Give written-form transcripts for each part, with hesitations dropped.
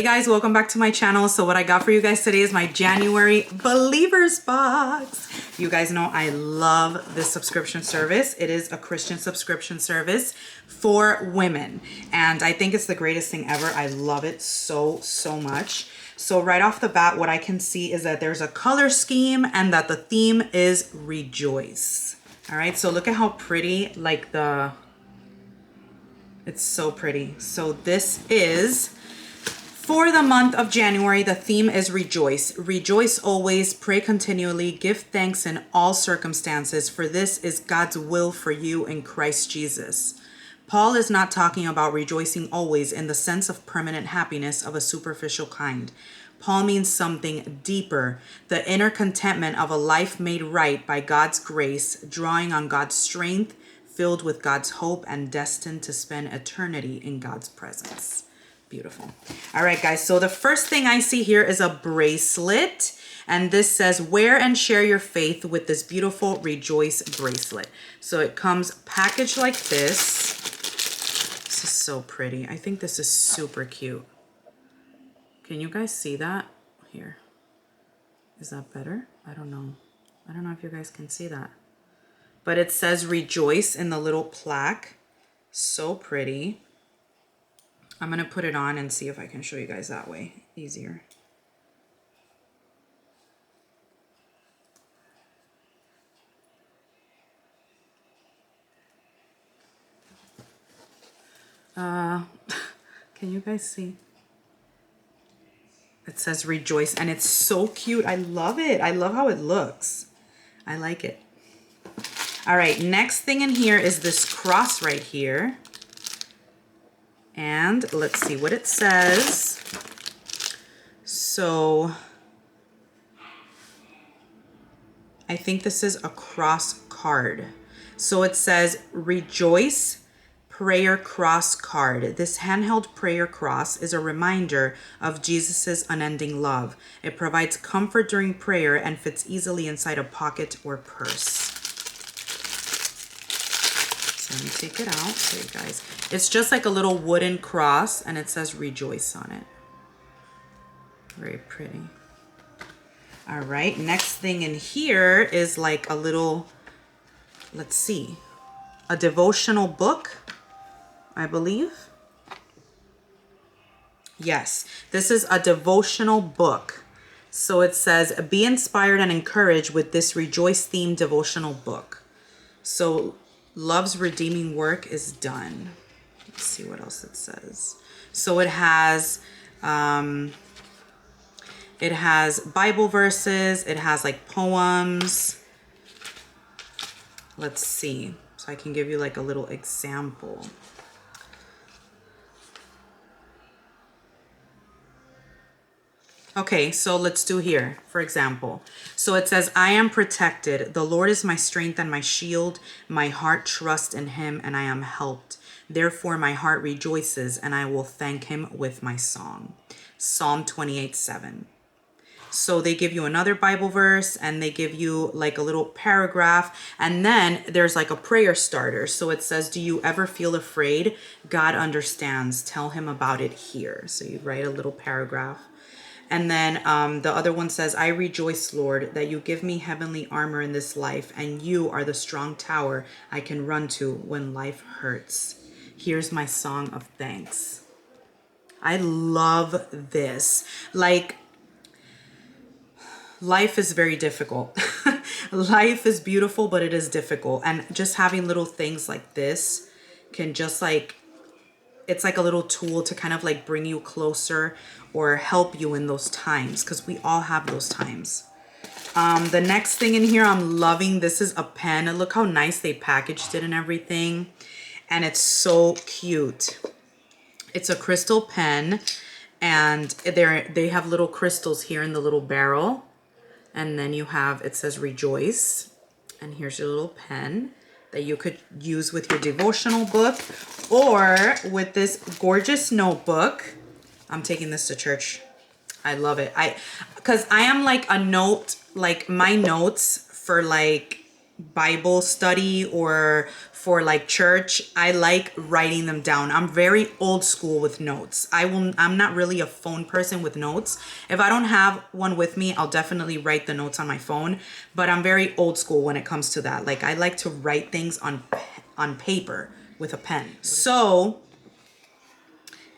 guys, welcome back to my channel. So what I got for you guys today is my January Believers box. You guys know I love this subscription service. It is a Christian subscription service for women, and I think it's the greatest thing ever. I love it so much. So right off the bat, what I can see is that there's a color scheme and that the theme is rejoice. All right, so look at how pretty, like it's so pretty. So this is for the month of January. The theme is rejoice. Rejoice always, pray continually, give thanks in all circumstances, for this is God's will for you in Christ Jesus. Paul is not talking about rejoicing always in the sense of permanent happiness of a superficial kind. Paul means something deeper, the inner contentment of a life made right by God's grace, drawing on God's strength, filled with God's hope, and destined to spend eternity in God's presence. Beautiful. All right, guys. So the first thing I see here is a bracelet. And this says, wear and share your faith with this beautiful Rejoice bracelet. So it comes packaged like this. This is so pretty. I think this is super cute. Can you guys see that? Here. Is that better? I don't know. I don't know if you guys can see that. But it says Rejoice in the little plaque. So pretty. I'm going to put it on and see if I can show you guys that way. Easier. Can you guys see? It says Rejoice, and it's so cute. I love it. I love how it looks. I like it. All right, next thing in here is this cross right here. And let's see what it says. So I think this is a cross card. So it says Rejoice Prayer Cross Card. This handheld prayer cross is a reminder of Jesus's unending love. It provides comfort during prayer and fits easily inside a pocket or purse. Let me take it out so you guys. It's just like a little wooden cross, and it says Rejoice on it. Very pretty. All right, next thing in here is like a little, let's see, a devotional book, I believe. Yes, this is a devotional book. So it says, be inspired and encouraged with this Rejoice themed devotional book. So love's redeeming work is done. Let's see what else it says. So it has Bible verses. It has like poems. Let's see. So I can give you like a little example. Okay, so let's do here, for example. So it says, I am protected. The Lord is my strength and my shield. My heart trusts in him and I am helped. Therefore, my heart rejoices and I will thank him with my song. Psalm 28:7. So they give you another Bible verse and they give you like a little paragraph. And then there's like a prayer starter. So it says, do you ever feel afraid? God understands. Tell him about it here. So you write a little paragraph. And then the other one says, I rejoice, Lord, that you give me heavenly armor in this life, and you are the strong tower I can run to when life hurts. Here's my song of thanks. I love this. Like, life is very difficult. Life is beautiful, but it is difficult. And just having little things like this can just like, it's like a little tool to kind of like bring you closer or help you in those times, because we all have those times. The next thing in here I'm loving, this is a pen. Look how nice they packaged it and everything. And it's so cute. It's a crystal pen, and they have little crystals here in the little barrel. And then you have, it says Rejoice. And here's your little pen that you could use with your devotional book or with this gorgeous notebook. I'm taking this to church. I love it. Because I am like a note, like my notes for like Bible study or for like church, I like writing them down. I'm very old school with notes. I'm not really a phone person with notes. If I don't have one with me, I'll definitely write the notes on my phone, but I'm very old school when it comes to that. Like I like to write things on paper with a pen. So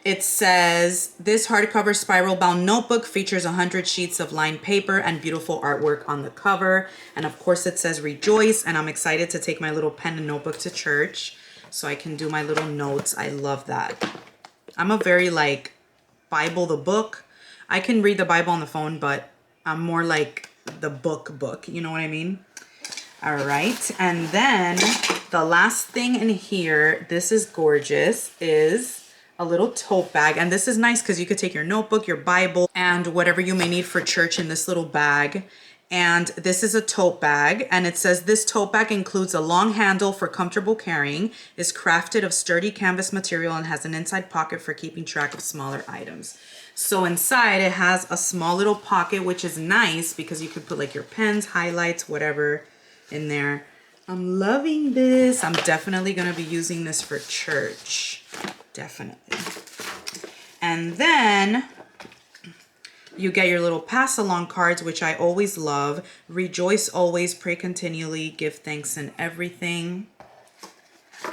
it says, this hardcover spiral bound notebook features 100 sheets of lined paper and beautiful artwork on the cover. And of course it says rejoice. And I'm excited to take my little pen and notebook to church so I can do my little notes. I love that. I'm a very like Bible, the book. I can read the Bible on the phone, but I'm more like the book, you know what I mean? All right. And then the last thing in here, this is gorgeous, is a little tote bag. And this is nice because you could take your notebook, your Bible, and whatever you may need for church in this little bag. And this is a tote bag. And it says this tote bag includes a long handle for comfortable carrying, is crafted of sturdy canvas material, and has an inside pocket for keeping track of smaller items. So inside it has a small little pocket, which is nice because you could put like your pens, highlights, whatever in there. I'm loving this. I'm definitely going to be using this for church. Definitely. And then you get your little pass along cards, which I always love. Rejoice always, pray continually, give thanks in everything.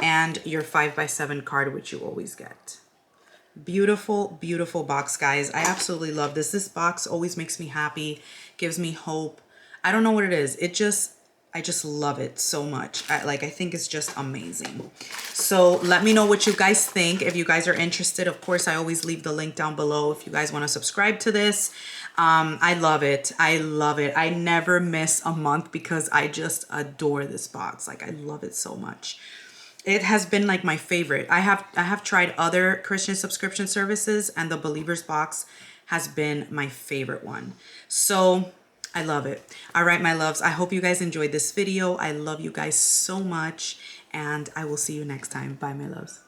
And your 5x7 card, which you always get. Beautiful, beautiful box, guys. I absolutely love this. This box always makes me happy, gives me hope. I don't know what it is. I just love it so much. I think it's just amazing. So let me know what you guys think. If you guys are interested, of course, I always leave the link down below if you guys want to subscribe to this. I love it. I love it. I never miss a month because I just adore this box. Like I love it so much. It has been like my favorite. I have tried other Christian subscription services, and the Believers box has been my favorite one. So I love it. All right, my loves. I hope you guys enjoyed this video. I love you guys so much, and I will see you next time. Bye, my loves.